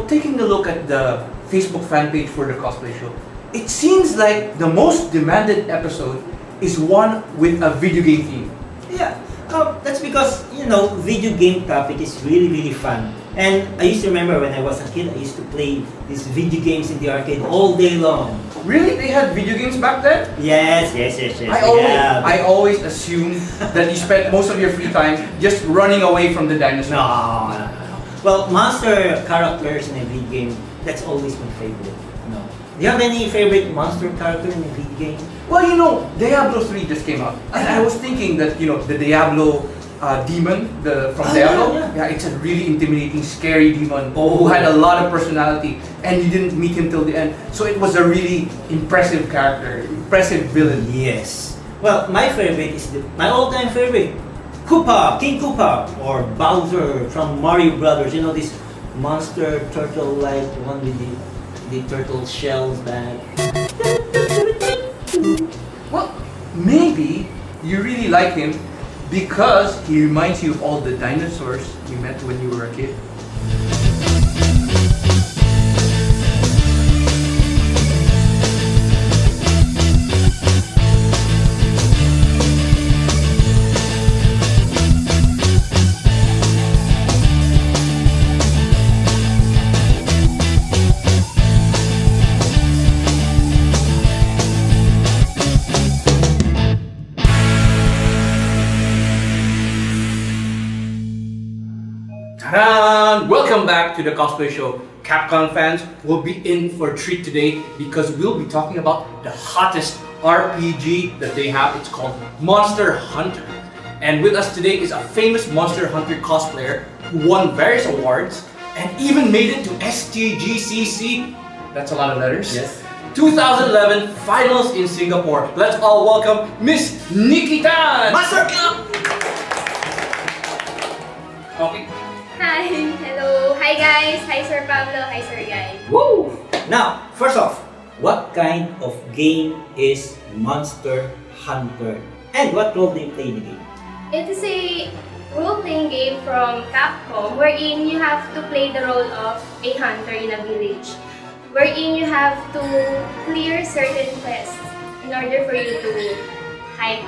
taking a look at the Facebook fan page for the Cosplay Show, it seems like the most demanded episode is one with a video game theme. Yeah, that's because, video game topic is really fun. And I used to remember when I was a kid, I used to play these video games in the arcade all day long. Really? They had video games back then? Yes. I always assumed that you spent most of your free time just running away from the dinosaurs. No. Well, monster characters in a video game, that's always my favorite. No. Do you have any favorite monster character in a video game? Well, Diablo 3 just came out. And I was thinking that, the Diablo demon from Diablo, yeah, it's a really intimidating, scary demon who had a lot of personality, and you didn't meet him till the end. So it was a really impressive character, impressive villain. Yes. Well, my favorite is my all-time favorite, Koopa, King Koopa, or Bowser from Mario Brothers. This monster turtle-like one with the turtle shells back. Well, maybe you really like him because he reminds you of all the dinosaurs you met when you were a kid. Ta-da! Welcome back to the Cosplay Show. Capcom fans will be in for a treat today because we'll be talking about the hottest RPG that they have. It's called Monster Hunter. And with us today is a famous Monster Hunter cosplayer who won various awards and even made it to STGCC. That's a lot of letters. Yes. 2011 finals in Singapore. Let's all welcome Miss Nikki Tan. Master Cup! Okay. Hi, hello. Hi guys. Hi Sir Pablo. Hi Sir Guy. Woo! Now, first off, what kind of game is Monster Hunter? And what role do you play in the game? It is a role-playing game from Capcom wherein you have to play the role of a hunter in a village, wherein you have to clear certain quests in order for you to rank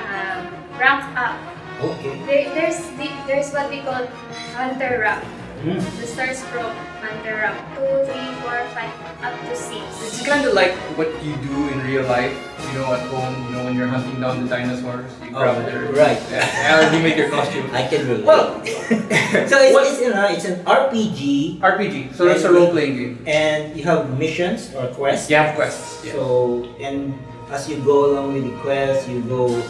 up. Okay. There's what we call hunter rank. It starts from hunter rank 2, 3, 4, 5 up to 6. It's kind of like what you do in real life, at home, when you're hunting down the dinosaurs, you grab their... Right. Yeah, you make your costume. I can relate. Well, so it's an RPG. RPG, so it's a role-playing game. And you have missions or quests. You have quests. Yeah. So, and as you go along with the quest, you go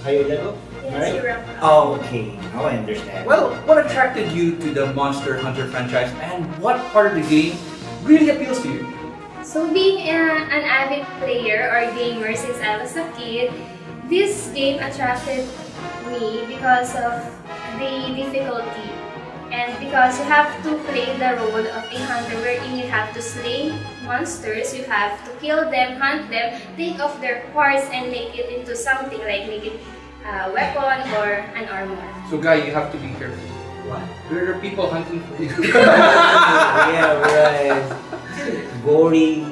higher level? Yes, you rank up. Oh, okay. Now I understand. Well, what attracted you to the Monster Hunter franchise and what part of the game really appeals to you? So being an avid player or gamer since I was a kid, this game attracted me because of the difficulty and because you have to play the role of a hunter wherein you have to slay monsters, you have to kill them, hunt them, take off their parts and make it into something like make it a weapon or an armor. So Guy, you have to be careful. What? There are people hunting for you. Yeah, right. Gory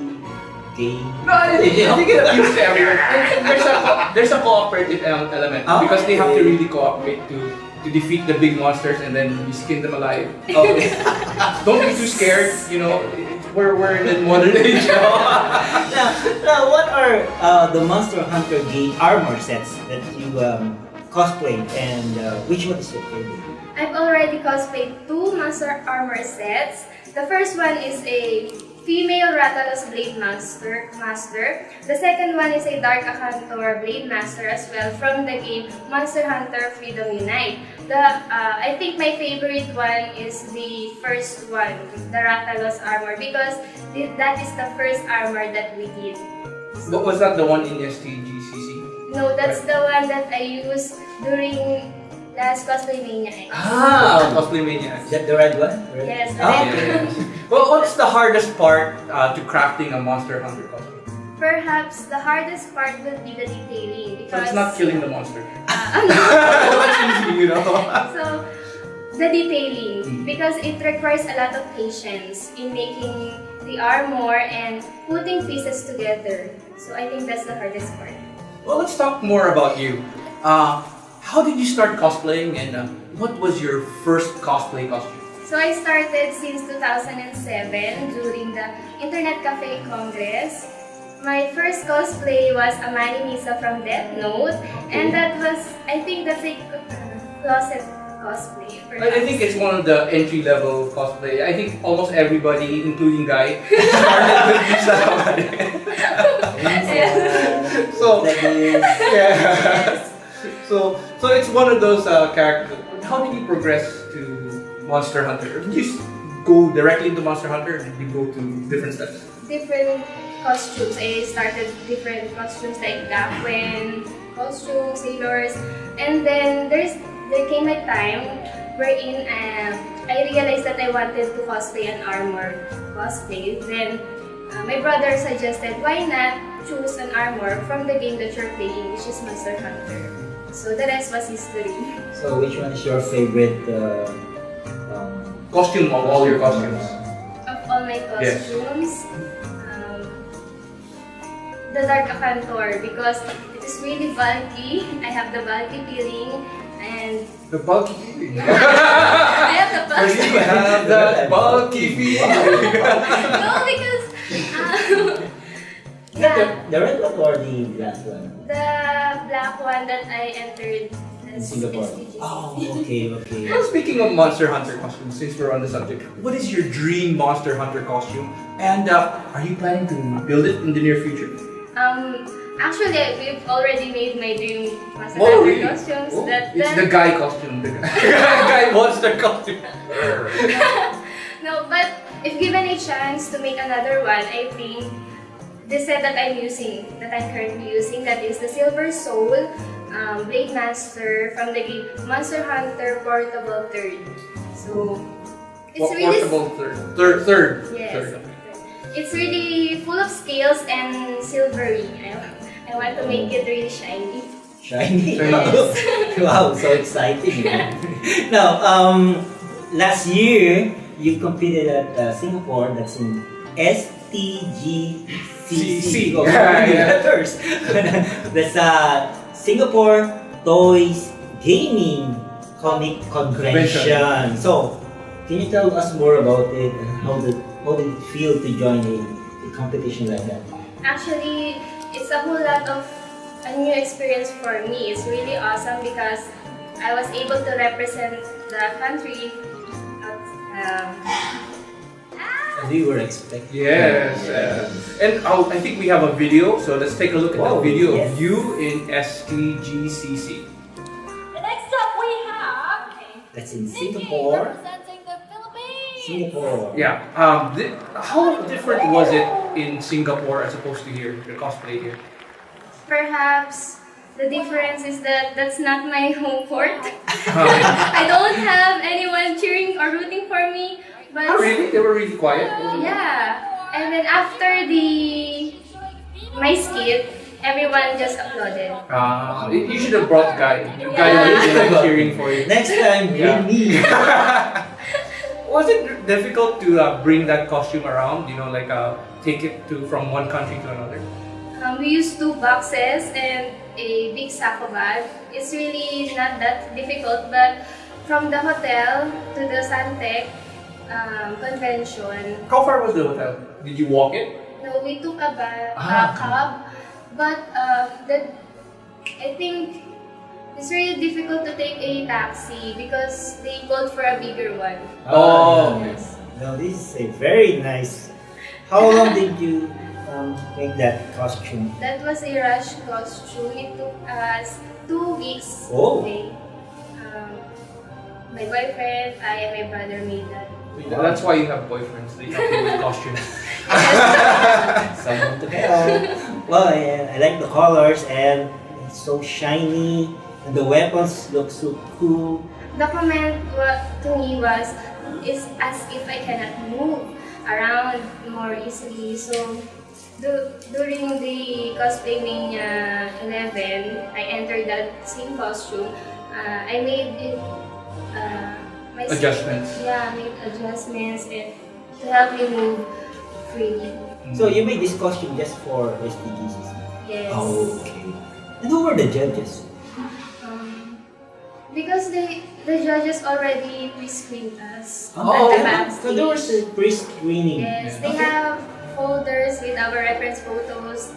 game. No, I think it appeals to everyone. There's a cooperative element because they have to really cooperate to defeat the big monsters and then you skin them alive. Okay. Don't be too scared, we're in the modern age now. Now, what are the Monster Hunter game armor sets that you cosplay and which one is your favorite? I've already cosplayed 2 Monster Armor sets. The first one is a female Rathalos Blade Master. The second one is a Dark Acantor Blade Master as well from the game Monster Hunter Freedom Unite. I think my favorite one is the first one, the Rathalos armor, because that is the first armor that we did. What was that, the one in STGCC? No, that's the one that I used during last Cosplay Mania. Cosplay Mania. Is that the red one? Yes, the Oh, red okay. one. Well, what's the hardest part to crafting a Monster Hunter costume? Perhaps the hardest part will be the detailing So because it's not killing the monster. no. That's easy, So the detailing, because it requires a lot of patience in making the armor and putting pieces together. So I think that's the hardest part. Well, let's talk more about you. How did you start cosplaying, and what was your first cosplay costume? So I started since 2007 during the Internet Cafe Congress. My first cosplay was a Mania from Death Note, and that was, I think that's a closet cosplay. I think it's one of the entry-level cosplay. I think almost everybody, including Guy, started with Lisa. So, yeah. So it's one of those characters. How did you progress to Monster Hunter? Did you go directly into Monster Hunter, or did you go to different steps? Different costumes. I started different costumes like Gakuen, costumes, sailors, and then there came a time wherein I realized that I wanted to cosplay an armor cosplay. Then my brother suggested, why not choose an armor from the game that you're playing, which is Monster Hunter. So the rest was history. So which one is your favorite Costume of all your costumes. Of all my costumes, the Dark Acantor, because it is really bulky. I have the bulky feeling, and The bulky feeling. I have the bulky. You have that bulky feeling. No, because yeah, the red one or the black one? the black one that I entered In as Singapore. STGC. Oh, okay. Well, speaking of Monster Hunter costumes, since we're on the subject, what is your dream Monster Hunter costume? And are you planning to build it in the near future? Actually, we've already made my dream Monster Oh, Hunter really? costumes. Oh, That it's the guy costume. The guy monster costume. No, but if given a chance to make another one, I think the set that I'm currently using, that is the Silver Soul Blade Master from the game Monster Hunter Portable 3rd. So it's really Portable third. yes, Third. it's really full of scales and silvery. I want to make it really shiny. Shiny. Yes. Wow, so exciting. Now, last year you competed at Singapore. That's in STGCC. Oh, Yeah. letters. That's Singapore Toys Gaming Comic Convention. So, can you tell us more about it and how did it feel to join a competition like that? Actually, it's a whole lot of a new experience for me. It's really awesome because I was able to represent the country. As we were expecting. Yes. And I think we have a video, so let's take a look at Wow, the video yes. of you in STGCC. Next up we have That's in Nikki Singapore. representing the Philippines. Singapore. Yeah. How different was it in Singapore as opposed to here, the cosplay here? Perhaps the difference is that that's not my home court. I don't have anyone cheering or rooting for me. But Oh, really? They were really quiet? yeah, and then after my skit, everyone just applauded. You should have brought Guy. Guy Yeah. would have been cheering for you. Next time, Yeah. bring me. Was it difficult to bring that costume around? You know, like take it from one country to another? We used 2 boxes and a big sacco bag. It's really not that difficult, but from the hotel to the Santec convention, How far was the hotel? Did you walk it? no, we took a Ah. cab, but I think it's really difficult to take a taxi because they called for a bigger one. Oh, okay. Yes. Now this is a very nice. How long did you make that costume? That was a rush costume. It took us 2 weeks. Oh. Okay. My boyfriend, I, and my brother made that. That's why you have boyfriends. They help you with costumes. Someone to help. Well, I like the colors and it's so shiny and the weapons look so cool. The comment to me was, it's as if I cannot move around more easily. So during the Cosplay Mania 11, I entered that same costume. I made it my Adjustments. Yeah, make adjustments and to help me move freely. So you made this costume just for SDGs? Yes. Oh, okay. And who were the judges? Because the judges already pre-screened us Oh, at the okay. backstage. So there was a pre-screening. Yes, they have folders with our reference photos.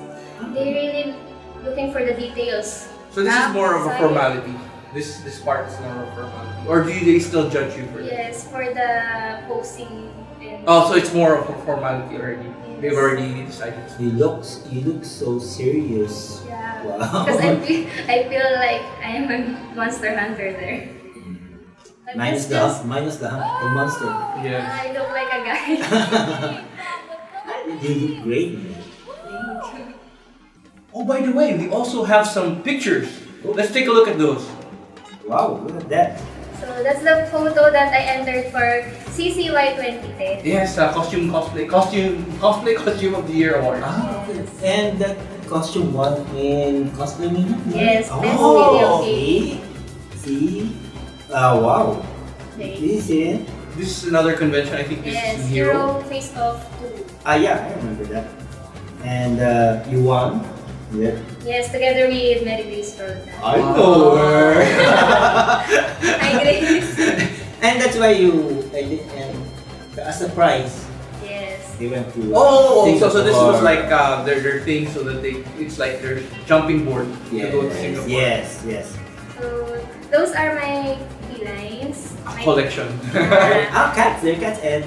They're really looking for the details. So this is more of a Outside. formality. This part is more of a formality. Or do they still judge you for that? Yes, for the posing. And Oh, so it's more of a formality already. Yes. They've already decided. You look so serious. Yeah. Wow. Because I feel like I am a monster hunter there. But Minus it's the monster. Yes. I look like a guy. You look great. Oh, by the way, we also have some pictures. Let's take a look at those. Wow, look at that. So that's the photo that I entered for CCY 2010. Yes, cosplay costume of the year award. Ah, okay. And that costume won in Cosplay Mania? Yes, best video Oh, game. okay. See? Wow. Okay. This is it. This is another convention. I think this Yes, is Hero. Hero Face Off 2. Yeah, I remember that. And you won? Yeah. Yes, together with Mary Grace Roldan. I know her. Hi Grace. And that's why and as a prize, Yes. they went to Oh, so this was Singapore. like their thing, so that it's like their jumping board to go to Singapore. Yes, yes. So those are my felines. My Collection. Cats, they're cats and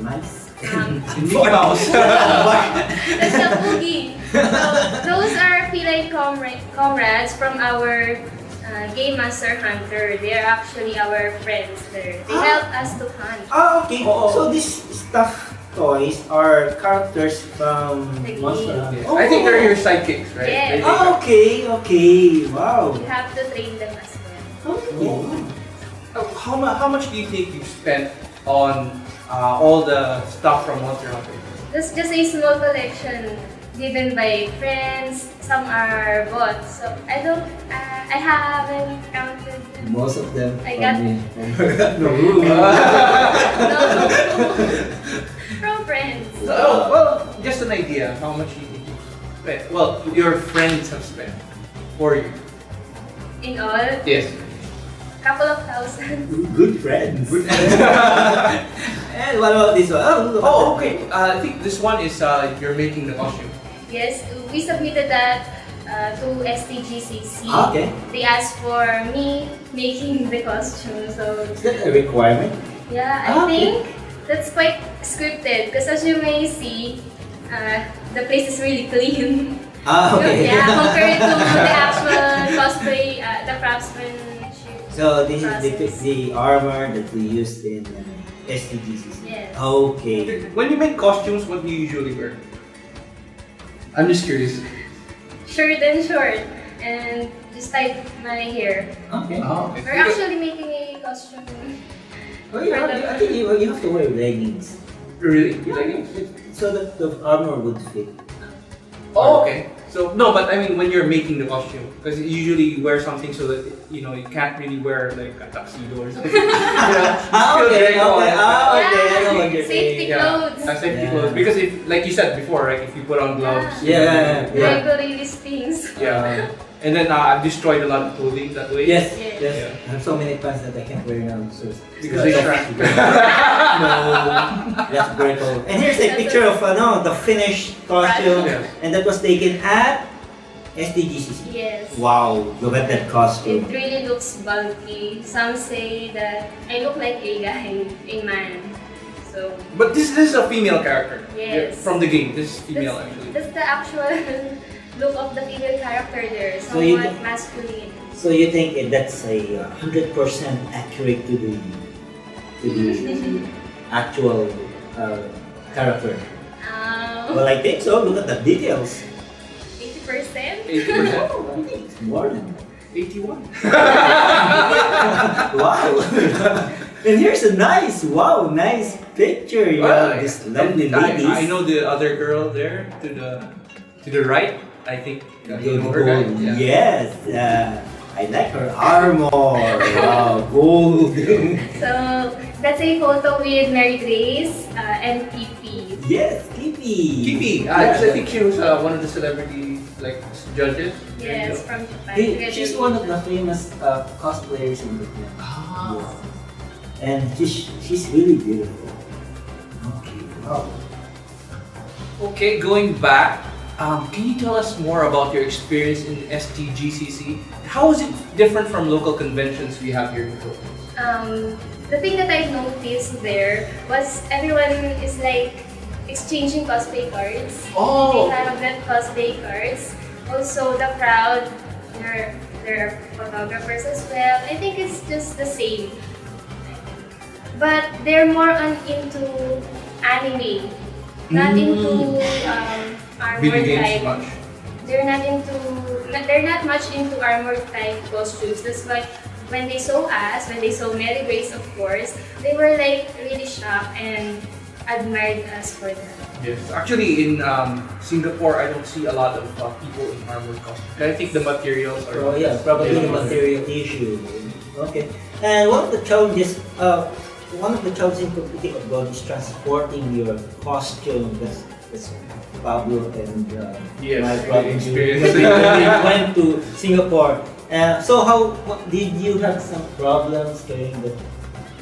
mice. Mickey Mouse. That's a boogie. So those are feline comrades from our Game Master Hunter. They're actually our friends there. They help us to hunt. Okay. Oh. So these stuffed toys are characters from The Monster game. Hunter. I think they're your sidekicks, right? Yes. Okay. Wow. You have to train them as well. Okay. How much do you think you've spent on all the stuff from Monster Hunter? That's just a small collection given by friends. Some are bought. So I haven't counted them. Most of them I got- no room. No. From friends. Oh, well, just an idea. How much do you think you've spent? Well, your friends have spent for you. In all, Yes. couple of thousand. Good friends. And what about this one? Look at Oh, that. okay. I think this one is you're making the costume. Yes, we submitted that to STGCC. Okay. They asked for me making the costume. So Is that a requirement? yeah, I Okay. think that's quite scripted because as you may see, the place is really clean. Okay. Yeah, compared to the actual cosplay, the craftsmanship. So this is process. the armor that we used in STGCC. Yes. Okay. When you make costumes, what do you usually wear? I'm just curious. Shirt and short, and just tie my hair. Okay. Oh, okay. We're actually making a costume. Well, I think you have to wear leggings Really? so that the armor would fit. Oh, okay. So no, but I mean when you're making the costume, because usually you wear something so that you can't really wear like a tuxedo or something. Okay. I know what you're Safety saying. clothes. Safety Yeah. clothes. Because if, like you said before, right? If you put on gloves. Yeah. Regularly these things. Yeah. And then I've destroyed a lot of clothing that way. Yes. Yes. Yes. Yeah. I have so many pants that I can't wear now. So Because they shrank. No, that's breakable. And here's a picture of the finished costume, Yes. and that was taken at STGCC. Yes. Wow, look at that It costume. really looks bulky. Some say that I look like a guy, a man. So But this is a female character. Yes. From the game. This is female actually. that's the actual look of the female character there. So you Somewhat think- masculine. So you think that's a 100% accurate to the actual character? Well, I think so. Look at the details. 80%? 80%. Oh, I think it's more than 81. wow. And here's a nice picture. You Well, have this lovely and ladies. I know the other girl there to the right. I think you know her, right? Yeah. Yes. I like her armor. Wow, gold. So that's a photo with Mary Grace and PP. Yes, Kippy. Kippy, I think she was one of the celebrity judges. Yes, from Japan. She's one of the famous cosplayers in Japan. Ah. Yes. And she's really beautiful. Okay. Wow. Okay, going back, can you tell us more about your experience in STGCC? How is it different from local conventions we have here in the Philippines? The thing that I noticed there was everyone is like exchanging cosplay cards. Oh. They have that cosplay cards. Also, the crowd, there are photographers as well. I think it's just the same. But they're more into anime, not into armor Video games type. much. They're not much into armor type costumes. That's why when they saw us, when they saw Mary Grace, of course, they were like really shocked and admired us for that. Yes, actually in Singapore, I don't see a lot of people in armored costumes. I think the materials are. Oh yeah, probably the material issue. Okay. And one of the challenges in competing abroad is transporting your costume. That's Pablo and Yes, my problem experience. when we went to Singapore. So did you have some problems carrying the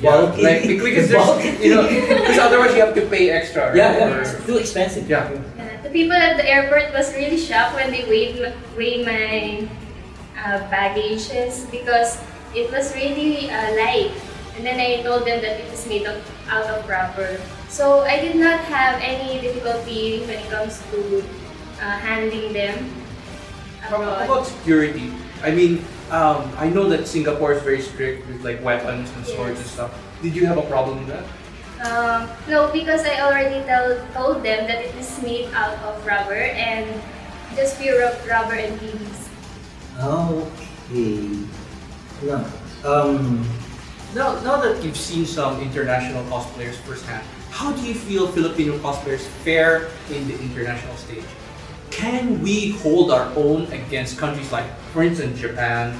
bulky? Like because because otherwise you have to pay extra. Right? Yeah, it's too expensive. Yeah. The people at the airport was really shocked when they weighed my baggages because it was really light. And then I told them that it is made out of rubber. So I did not have any difficulty when it comes to handling them How abroad. about security? I mean, I know that Singapore is very strict with like weapons and swords and Yes. stuff. Did you have a problem with that? No, because I already told them that it is made out of rubber and just pure rubber and PVC. Okay. No. Now that you've seen some international cosplayers firsthand, how do you feel Filipino cosplayers fare in the international stage? Can we hold our own against countries like, for instance, Japan,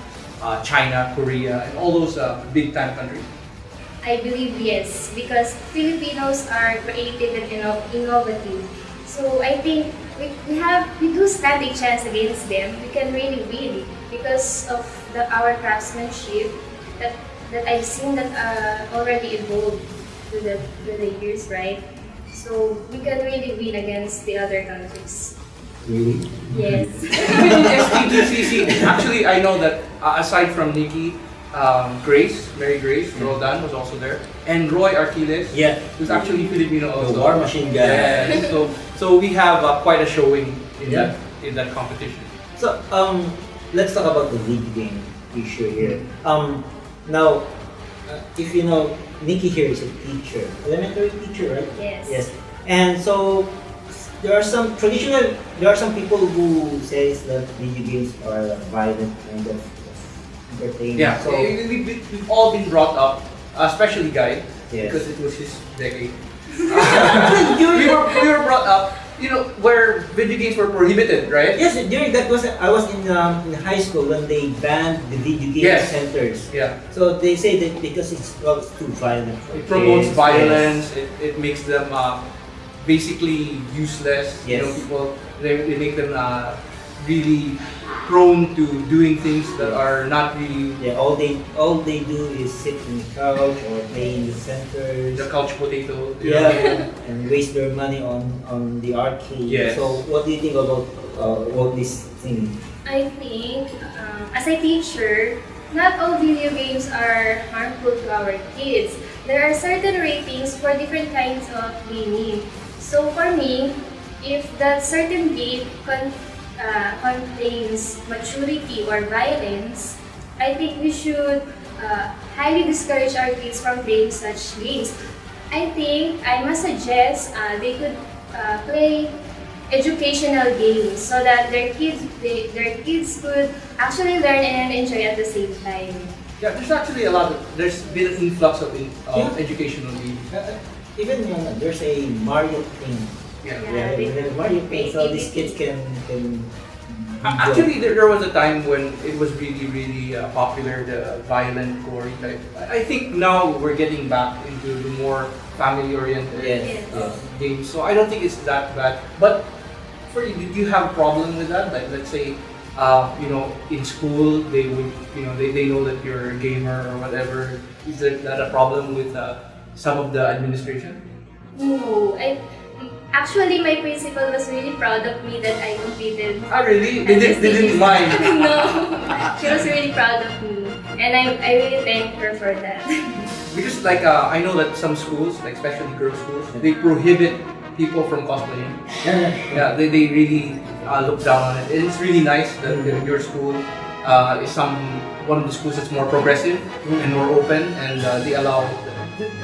China, Korea, and all those big-time countries? I believe yes, because Filipinos are creative and innovative. So I think we do stand a chance against them. We can really win because of our craftsmanship that I've seen that already evolved through the years, right? So we can really win against the other countries. Really? Yes. Even in STGCC, actually, I know that aside from Nikki, Mary Grace, Roldan was also there, and Roy Arquiles, Yeah. who's actually Filipino also. The War Machine guy. Yeah, so we have quite a showing in Yeah. that competition. So let's talk about the video game issue here. Now, if you know, Nikki here is a teacher, elementary teacher, right? Yes. Yes. And so there are some people who says that video games are a violent kind of entertainment. Yeah, So we've all been brought up, especially Guy, Yes. because it was his decade. we were brought up, where video games were prohibited, right? yes, during that I was in high school when they banned the video game Yes. centers. Yeah. So they say that because it's too violent. For It promotes kids. violence. It makes them basically useless. Yes. People they make them really prone to doing things that are not really Yeah, all they do is sit in the couch or play in the centers. the couch potato. Yeah, and waste their money on the arcade. Yes. So what do you think about this thing? I think, as a teacher, not all video games are harmful to our kids. There are certain ratings for different kinds of gaming. So for me, if that certain game contains maturity or violence, I think we should highly discourage our kids from playing such games. I think I must suggest they could play educational games so that their kids could actually learn and enjoy at the same time. Yeah, there's actually there's been an influx of educational games. Even there's a Mario thing. Yeah. Yeah, Yeah, they- Mario Paint, so they- these kids can Actually, there was a time when it was really popular, the violent, gory type. I think now we're getting back into the more family-oriented Yes. games, so I don't think it's that bad. But for you, did you have a problem with that? Like, let's say, in school, they would, they know that you're a gamer or whatever. Is that a problem with some of the administration? No, actually my principal was really proud of me that I competed. Ah, really? They didn't mind. No, she was really proud of me, and I really thank her for that. Because I know that some schools, like especially girls' schools, they prohibit people from cosplaying. Yeah, they really look down on it. It's really nice that your school is one of the schools that's more progressive and more open, and they allow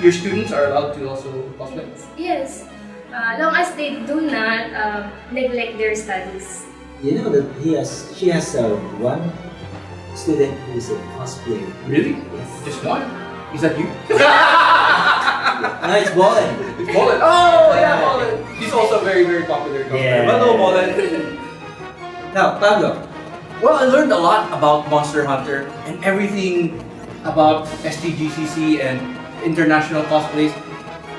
your students are allowed to also cosplay. Yes, long as they do not neglect their studies. You know that she has one student who is a cosplayer. Really? Yes. Just one? Is that you? No, it's Bolen. It's Bolen. Oh yeah, Bolen. He's also very popular cosplayer. Yeah. Hello, Bolen. Now, Pablo. Well, I learned a lot about Monster Hunter and everything about STGCC and international cosplays.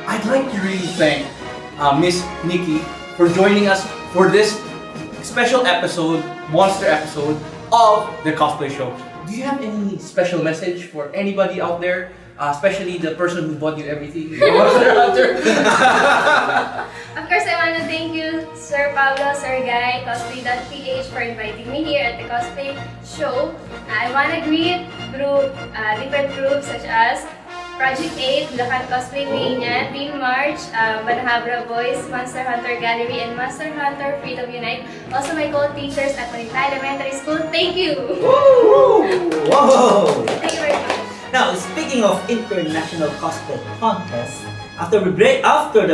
I'd like to really thank Miss Nikki for joining us for this special episode, monster episode of the Cosplay Show. Do you have any special message for anybody out there, especially the person who bought you everything, Monster Hunter? Of course, I want to thank you, Sir Pablo, Sir Guy, Cosplay.ph for inviting me here at the Cosplay Show. I want to greet through different groups such as Project 8, Bulacan Cosplay Mania, Team March, Banahabra Boys, Monster Hunter Gallery, and Monster Hunter Freedom Unite. Also my co-teachers at Manita Elementary School. Thank you! Whoa! Thank you very much. Now, speaking of international cosplay contests, after the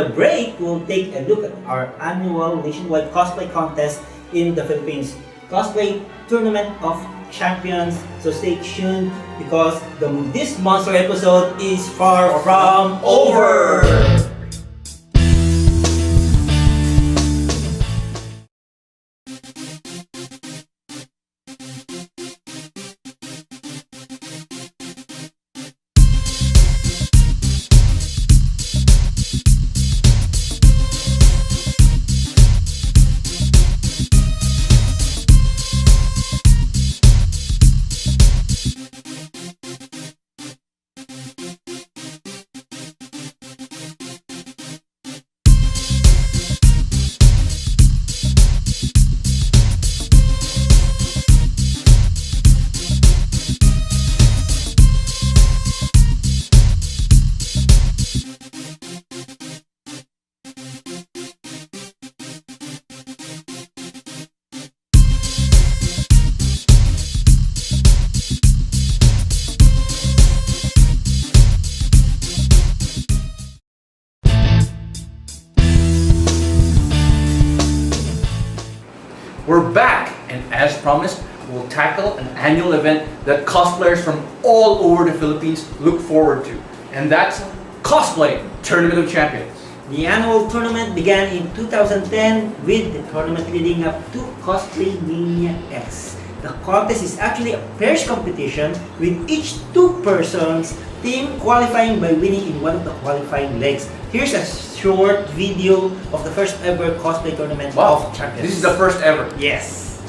break, we'll take a look at our annual nationwide cosplay contest in the Philippines, Cosplay Tournament of Champions. So stay tuned because this monster episode is far from over. We're back, and as promised, we'll tackle an annual event that cosplayers from all over the Philippines look forward to, and that's Cosplay Tournament of Champions. The annual tournament began in 2010 with the tournament leading up to Cosplay Mania X. The contest is actually a pairs competition with each two persons team qualifying by winning in one of the qualifying legs. Here's a short video of the first ever Cosplay Tournament of Champions. This is the first ever. Yes.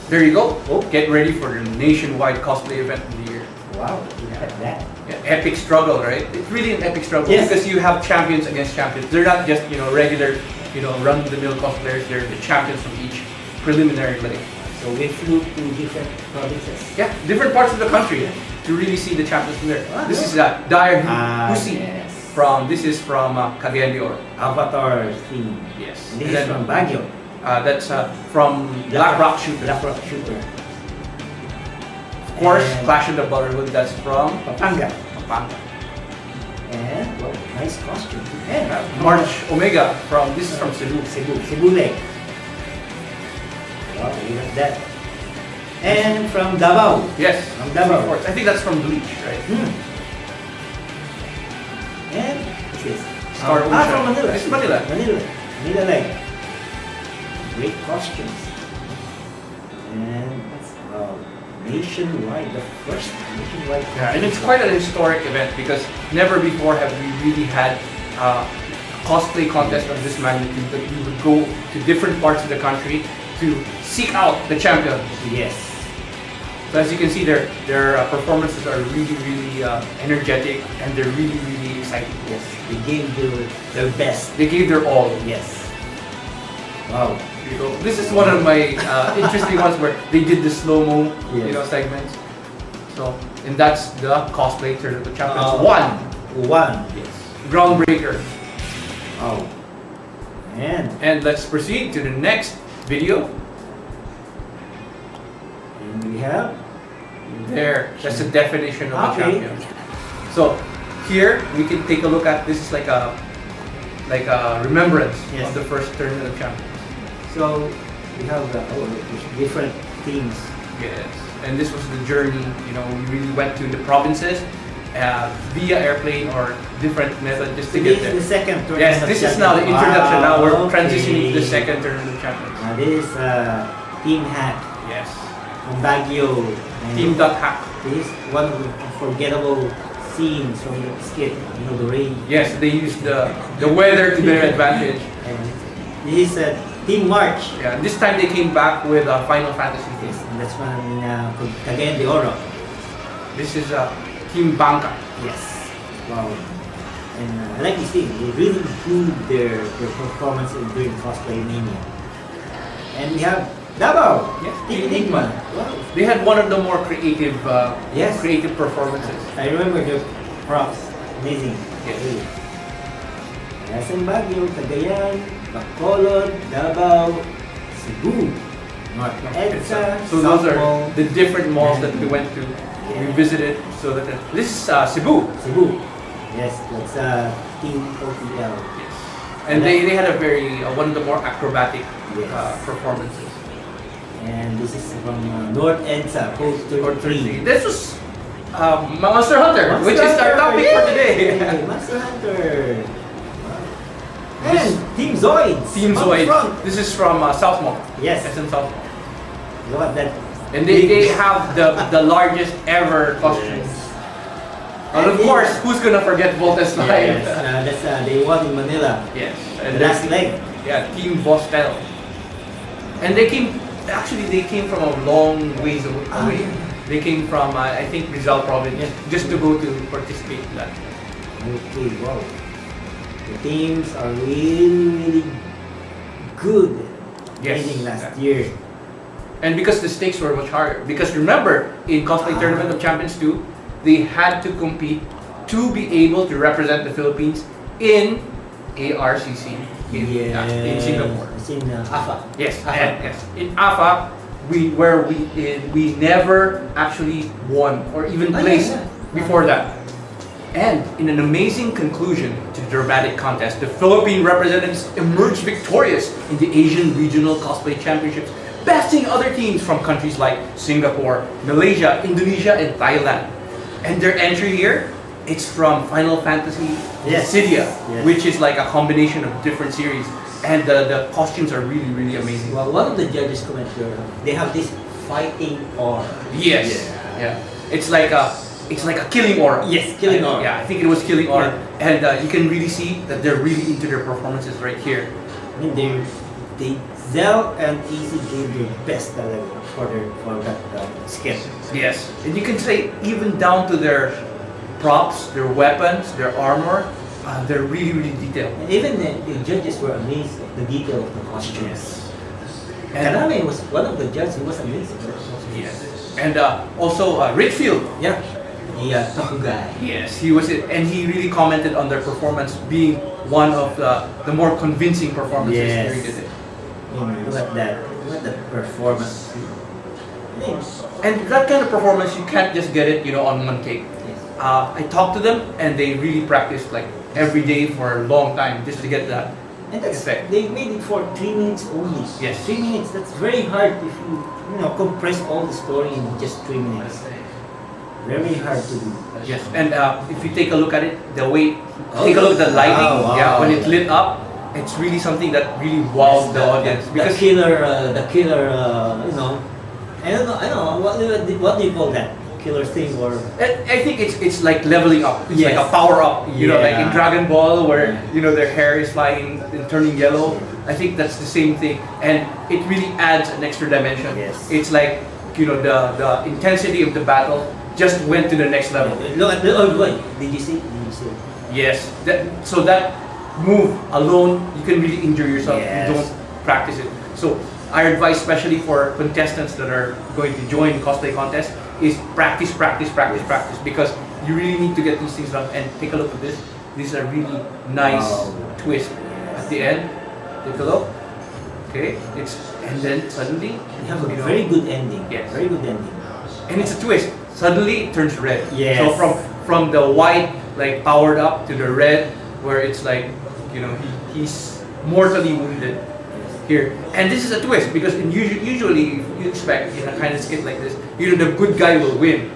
There you go. Get ready for the nationwide cosplay event of the year. Wow, look at that. Yeah, epic struggle, right? It's really an epic struggle Yes. because you have champions against champions. They're not just regular, run-of-the-mill cosplayers. They're the champions from each preliminary leg. So we flew to different provinces. Yeah, different parts of the country to really see the champions from there. This is Dyer Husi. Yes. This is from Cagayan de Oro. Avatar theme. Yes. And this is from Baguio. That's from Black Rock Shooter. Black Rock Shooter. Of course, And Clash of the Brotherhood. That's from Pampanga. Pampanga. And well, nice costume. And March Omega this is from Cebu. Cebu Lake. Wow, look at that. And from Davao. Yes, From Davao. of course. I think that's from Bleach, right? And what's this? Star from Ocean. Manila. This is Manila. Manila Lake. Great costumes. And nationwide, the first nationwide. Yeah, and it's quite an historic event because never before have we really had a cosplay contest of this magnitude that we would go to different parts of the country to seek out the champions. Yes. So as you can see, their performances are really energetic and they're really exciting. Yes, they gave their best. They gave their all. Yes. Wow. So this is one of my interesting ones where they did the slow-mo, segments. So, and that's the Cosplay Tournament of Champions. One. Yes. Groundbreaker. Wow. And let's proceed to the next video. And we have There, that's the definition of a champion. So here we can take a look at this is like a remembrance of the first Tournament of Champions. So we have different teams. Yes, and this was the journey. We really went to the provinces via airplane or different method just to get there. This is the second Tournament Yes, of this is Champions. now the introduction. Now we're Okay. transitioning to the second Tournament of Champions. This is Team Hack Yes, from Baguio. And Team Hack. this is one of the unforgettable scenes from the skit. The rain. Yes, they used the weather to their advantage. And this is Team March. Yeah, this time they came back with Final Fantasy. Yes, and that's one Cagayan de Oro. This is Team Banca. Yes. Wow. And I like this thing. They really improved their performance during Cosplay Mania. And we have Davao. Yes, Team Enigma. Wow. They had one of the more creative, Yes. creative performances. I remember the props. Amazing. Yes. SM Baguio, Cagayan, Bacolod, Davao, Cebu, North EDSA, So those are Mall, the different malls that we went to. We visited. So that this is Cebu. Cebu. Yes, that's Team OTL. And they had a very one of the more acrobatic Yes. performances. And this is from North EDSA, Post 33. This was Monster Hunter, which is our topic for today. Monster Hunter. And Team Zoids. Team up Zoid. front. This is from South Mall. Yes. SM South Mall. Look at that. And they have the largest ever costumes. And of course, who's gonna forget Voltes Live? Yes, that's they won in Manila. Yes. The last leg. Yeah, Team Vostel. And they came from a long ways away. They came from I think Rizal province just to go to participate in that. Okay, wow. The teams are really good. Yes. Winning last year. And because the stakes were much harder. Because remember, in Cosplay Tournament of Champions 2, they had to compete to be able to represent the Philippines in ARCC in Singapore. It's in AFA. Yes, AFA. yes. In AFA, we never actually won or even placed before that. And in an amazing conclusion to the dramatic contest, the Philippine representatives emerged victorious in the Asian Regional Cosplay Championships, besting other teams from countries like Singapore, Malaysia, Indonesia, and Thailand. And their entry here, it's from Final Fantasy Dissidia, which is like a combination of different series. And the costumes are really amazing. Well, one of the judges commented they have this fighting aura. Yes. Yeah. It's like a killing aura. Yes, killing aura. Yeah, I think it was killing aura. And you can really see that they're really into their performances right here. I mean, they Zell and Easy gave their best talaga for that skit. Yes. And you can say even down to their props, their weapons, their armor, they're really detailed. And even the judges were amazed at the detail of the costumes. And Kaname was one of the judges who was amazed at the costumes. yes. And also Richfield. Yeah. The Taku guy. Yes, he was it, and he really commented on their performance being one of the more convincing performances during the day. Look at that. Look at the performance. And that kind of performance, you can't just get it, on one take. Yes. I talked to them, and they really practiced like every day for a long time just to get that And that's effect. they made it for 3 minutes only. Yes. 3 minutes. That's very hard if you compress all the story in just 3 minutes. Very hard to do. Yes, and if you take a look at it, the way, take a look at the lighting, wow. when it lit up, it's really something that really wowed the audience. The killer, I don't know, what do you call that? Killer thing or... I think it's like leveling up. It's like Yes. a power up. You know, like in Yeah. Dragon Ball where you know their hair is flying and turning yellow. I think that's the same thing, and it really adds an extra dimension. Yes. It's like you know the intensity of the battle just went to the next level. Look at the... Oh, wait. Did you see? Yes. So that move alone, you can really injure yourself if Yes. you don't practice it. So our advice, especially for contestants that are going to join cosplay contest, is practice, because you really need to get these things done. And take a look at this. This is a really nice twist at the end. Take a look. Okay, and then suddenly They have a you know, very good ending. Yes. Very good ending. and it's a twist. Suddenly it turns red. Yes. So from the white like powered up to the red, where it's like you know he's mortally wounded here. And this is a twist because usually you expect in a kind of skit like this, you know the good guy will win.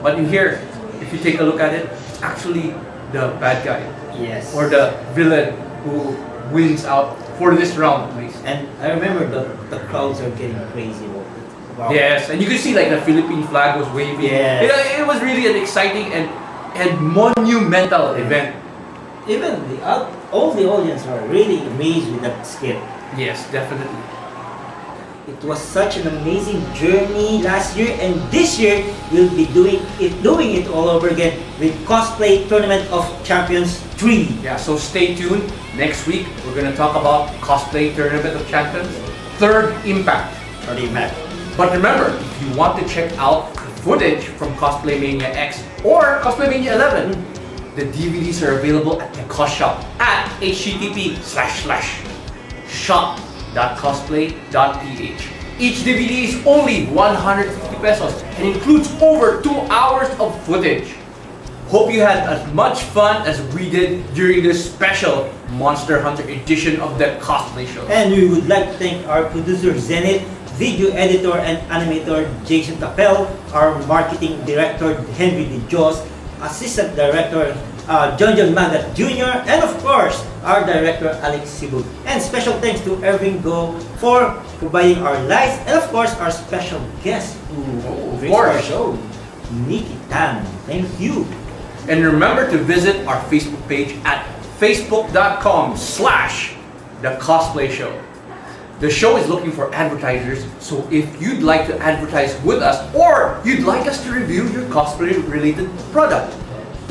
But in here, if you take a look at it, it's actually the bad guy Yes. or the villain who wins out for this round at least. And I remember the crowds are getting crazy. Wow. Yes, and you can see like the Philippine flag was waving. Yes. It was really an exciting and monumental event. Even all the audience are really amazed with that skit. Yes, definitely. It was such an amazing journey last year, and this year we'll be doing it all over again with Cosplay Tournament of Champions 3. Yeah, so stay tuned. Next week we're gonna talk about Cosplay Tournament of Champions, third impact. Already met. But remember, if you want to check out the footage from Cosplay Mania X or Cosplay Mania 11, the DVDs are available at the Cos Shop at http://shop.cosplay.ph. Each DVD is only 150 pesos and includes over 2 hours of footage. Hope you had as much fun as we did during this special Monster Hunter edition of the Cosplay Show. And we would like to thank our producer Zenith, video editor and animator Jason Tapel, our marketing director Henry De Jos, assistant director John Magat Jr., and of course our director Alex Sibug. And special thanks to Ervin Go for providing our lights, and of course our special guest who graced our show, Nikki Tan. Thank you. And remember to visit our Facebook page at facebook.com/The Cosplay Show. The show is looking for advertisers, so if you'd like to advertise with us or you'd like us to review your cosplay-related product,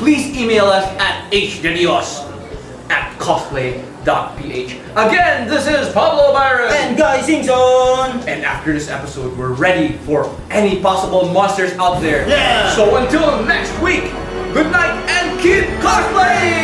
please email us at hddios@cosplay.ph. Again, this is Pablo Byron. And Guy Singson. And after this episode, we're ready for any possible monsters out there. Yeah. So until next week, good night and keep cosplaying!